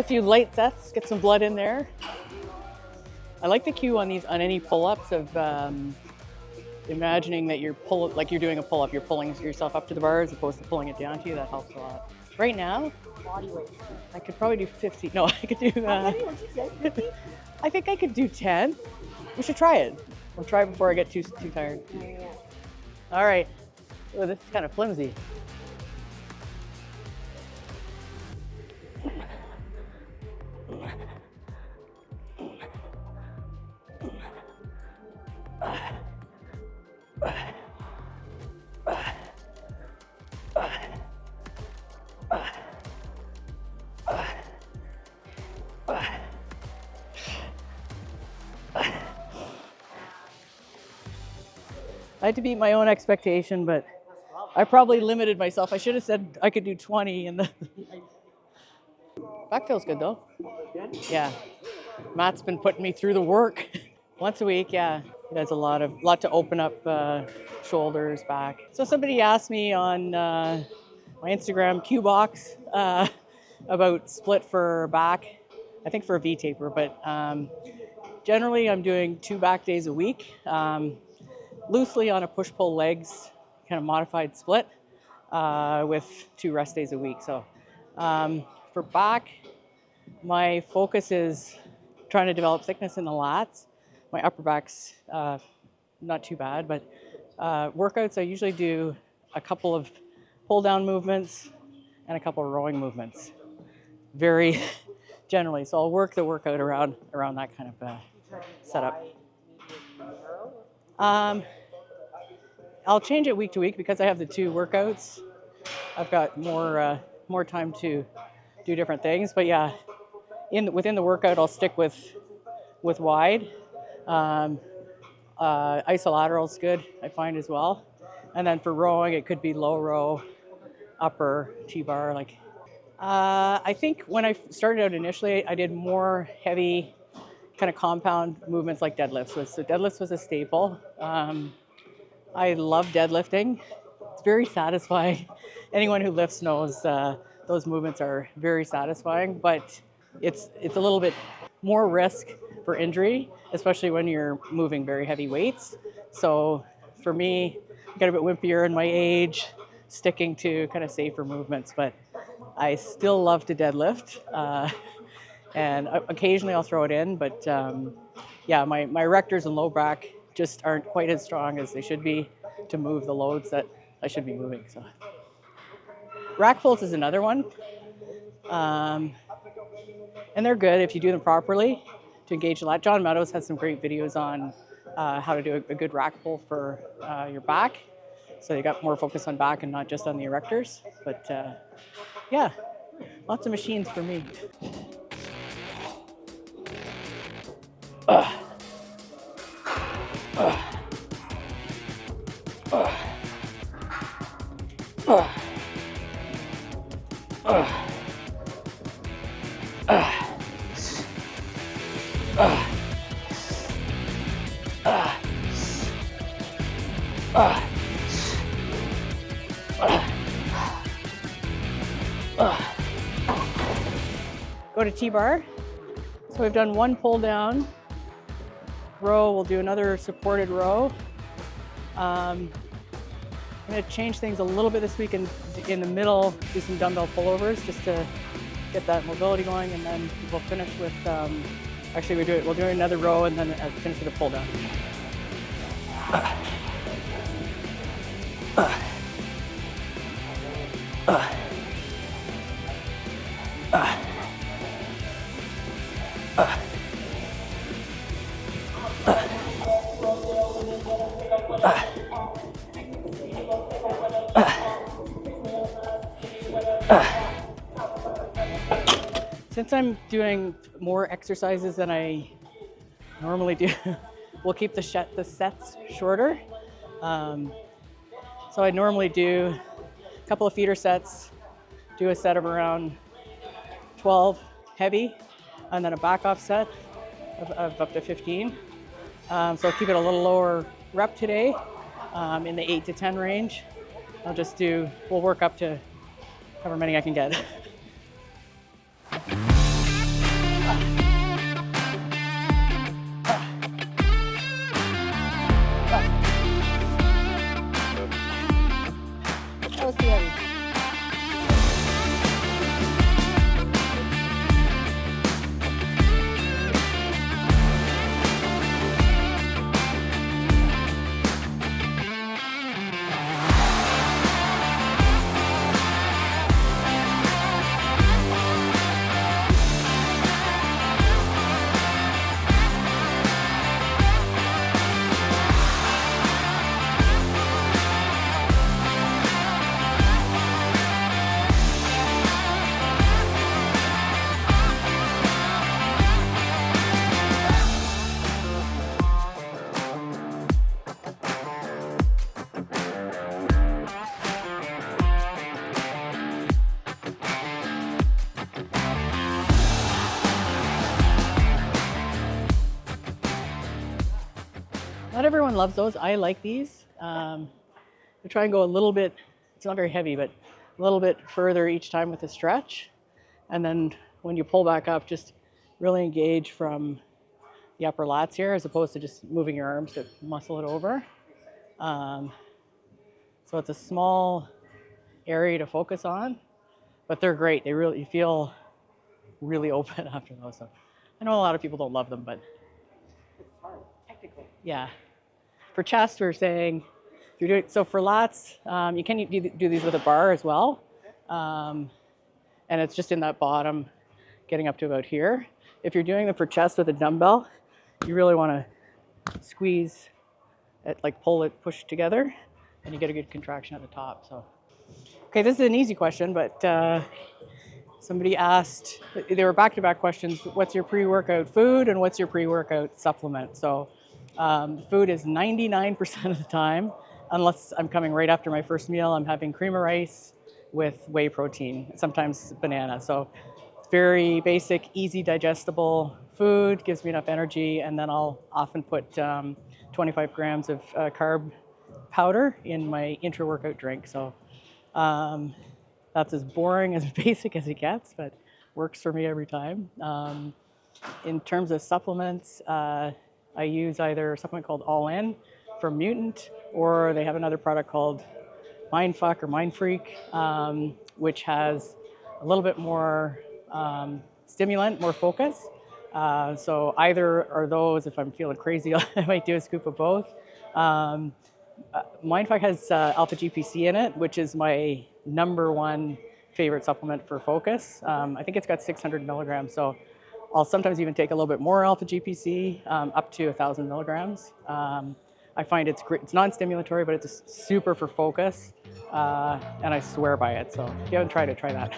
a few light sets, get some blood in there. I like the cue on any pull-ups of imagining that you're doing a pull-up, you're pulling yourself up to the bar as opposed to pulling it down to you. That helps a lot. Right now, Body weight. I could probably do 50. No, I could do. I think I could do 10. We should try it. We'll try before I get too tired. Yeah. All right. Oh, this is kind of flimsy. I had to beat my own expectation, but I probably limited myself. I should have said I could do 20 and the back feels good though. Yeah. Matt's been putting me through the work once a week. Yeah. He does a lot to open up shoulders, back. So somebody asked me on my Instagram Q box about split for back, I think for a V taper, but generally I'm doing 2 back days a week. Loosely on a push-pull legs kind of modified split with 2 rest days a week. So for back, my focus is trying to develop thickness in the lats. My upper back's not too bad, but workouts I usually do a couple of pull-down movements and a couple of rowing movements, very generally. So I'll work the workout around that kind of setup. I'll change it week to week because I have the 2 workouts. I've got more time to do different things. But yeah, within the workout, I'll stick with wide. Isolateral's good, I find as well. And then for rowing, it could be low row, upper T-bar. I think when I started out initially, I did more heavy kind of compound movements like deadlifts. So deadlifts was a staple. I love deadlifting. It's very satisfying. Anyone who lifts knows those movements are very satisfying, but it's a little bit more risk for injury, especially when you're moving very heavy weights. So for me, I got a bit wimpier in my age, sticking to kind of safer movements, but I still love to deadlift. And occasionally I'll throw it in, but yeah, my erectors and low back just aren't quite as strong as they should be to move the loads that I should be moving. So rack pulls is another one. And they're good if you do them properly to engage the lat. John Meadows has some great videos on how to do a good rack pull for your back. So you got more focus on back and not just on the erectors. But yeah, lots of machines for me. Go to T-bar. So we've done 1 pull down row. We'll do another supported row. I'm going to change things a little bit this week in the middle, do some dumbbell pullovers just to get that mobility going, and then we'll finish with, actually we'll do another row and then finish with a pull down. Since I'm doing more exercises than I normally do, we'll keep the sets shorter. So I normally do a couple of feeder sets, do a set of around 12 heavy, and then a back off set of up to 15. So I'll keep it a little lower rep today, in the 8 to 10 range. We'll work up to however many I can get. everyone loves those. I like these. I try and go a little bit, it's not very heavy, but a little bit further each time with the stretch. And then when you pull back up, just really engage from the upper lats here, as opposed to just moving your arms to muscle it over. So it's a small area to focus on, but they're great. You feel really open after those. So I know a lot of people don't love them, but technically, yeah. For chest, we're saying, if you're doing, so for lats, you can do these with a bar as well. And it's just in that bottom, getting up to about here. If you're doing them for chest with a dumbbell, you really want to squeeze it, like pull it, push together, and you get a good contraction at the top. So, okay, this is an easy question, but somebody asked, they were back-to-back questions, what's your pre-workout food and what's your pre-workout supplement? So food is 99% of the time, unless I'm coming right after my first meal, I'm having cream of rice with whey protein, sometimes banana. So very basic, easy digestible food, gives me enough energy, and then I'll often put 25 grams of carb powder in my intra-workout drink. So that's as boring, as basic as it gets, but works for me every time. In terms of supplements, I use either a supplement called All In from Mutant, or they have another product called Mindfuck or Mindfreak, which has a little bit more stimulant, more focus. So either are those. If I'm feeling crazy, I might do a scoop of both. Mindfuck has alpha GPC in it, which is my #1 favorite supplement for focus. I think it's got 600 milligrams, so I'll sometimes even take a little bit more alpha GPC, up to 1,000 milligrams. I find it's great. It's non-stimulatory, but it's super for focus, and I swear by it. So if you haven't tried it, try that.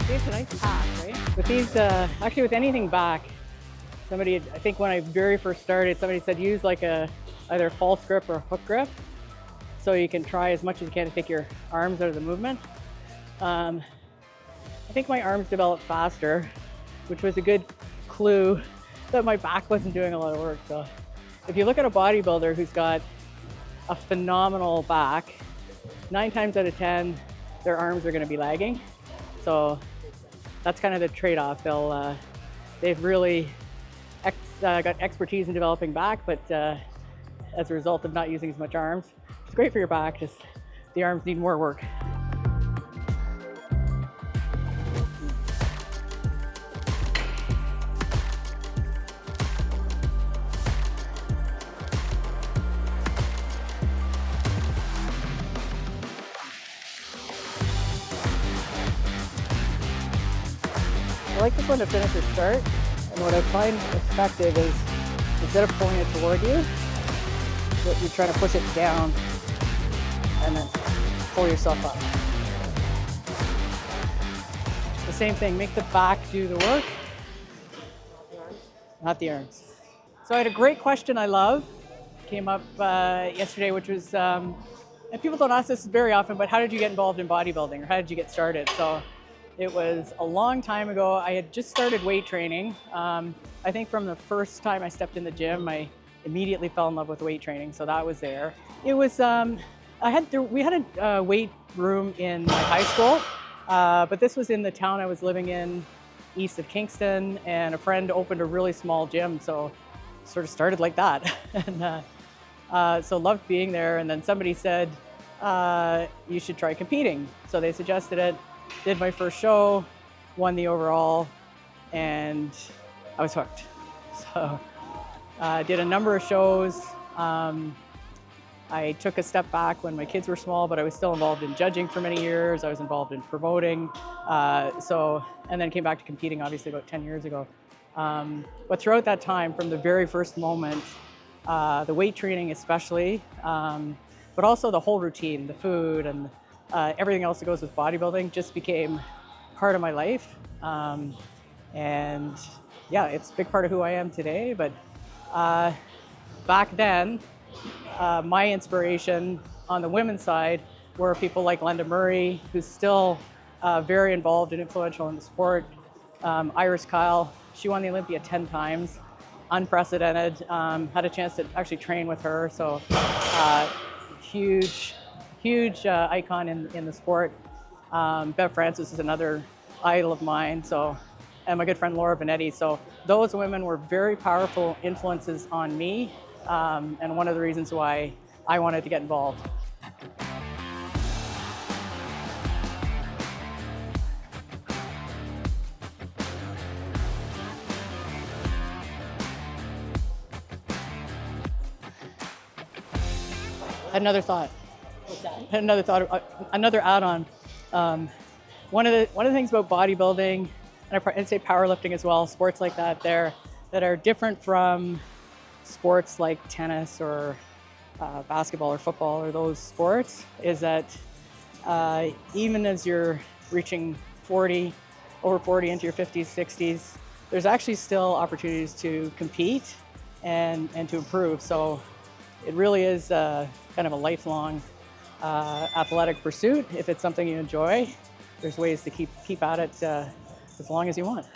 It's a nice pack, right? With these, actually with anything back, somebody, I think when I very first started, somebody said use like either a false grip or a hook grip, so you can try as much as you can to take your arms out of the movement. I think my arms developed faster, which was a good clue that my back wasn't doing a lot of work. So if you look at a bodybuilder who's got a phenomenal back, 9 times out of 10, their arms are going to be lagging. So that's kind of the trade-off. They've really got expertise in developing back, but as a result of not using as much arms, it's great for your back, just the arms need more work. I like this one to finish or start, and what I find effective is instead of pulling it toward you, you're trying to push it down and then pull yourself up. The same thing, make the back do the work, not the arms. So I had a great question I love, came up yesterday, which was, and people don't ask this very often, but how did you get involved in bodybuilding, or how did you get started? So it was a long time ago. I had just started weight training. I think from the first time I stepped in the gym, I immediately fell in love with weight training, so that was there. It was, we had a weight room in my high school, but this was in the town I was living in, east of Kingston, and a friend opened a really small gym, so it sort of started like that. And so loved being there, and then somebody said, you should try competing. So they suggested it. Did my first show, won the overall, and I was hooked. So did a number of shows. I took a step back when my kids were small, but I was still involved in judging for many years. I was involved in promoting. And then came back to competing, obviously, about 10 years ago. But throughout that time, from the very first moment, the weight training especially, but also the whole routine, the food, and everything else that goes with bodybuilding just became part of my life. And yeah, it's a big part of who I am today. But back then, my inspiration on the women's side were people like Glenda Murray, who's still very involved and influential in the sport. Iris Kyle, she won the Olympia 10 times, unprecedented. Had a chance to actually train with her, so huge icon in the sport. Bev Francis is another idol of mine, so, and my good friend Laura Benetti. So those women were very powerful influences on me, and one of the reasons why I wanted to get involved. Another thought. Another add-on. One of the things about bodybuilding, and I'd say powerlifting as well, sports like that, that are different from sports like tennis or basketball or football or those sports, is that even as you're reaching over 40 into your 50s, 60s, there's actually still opportunities to compete and to improve. So it really is kind of a lifelong athletic pursuit. If it's something you enjoy, there's ways to keep at it as long as you want.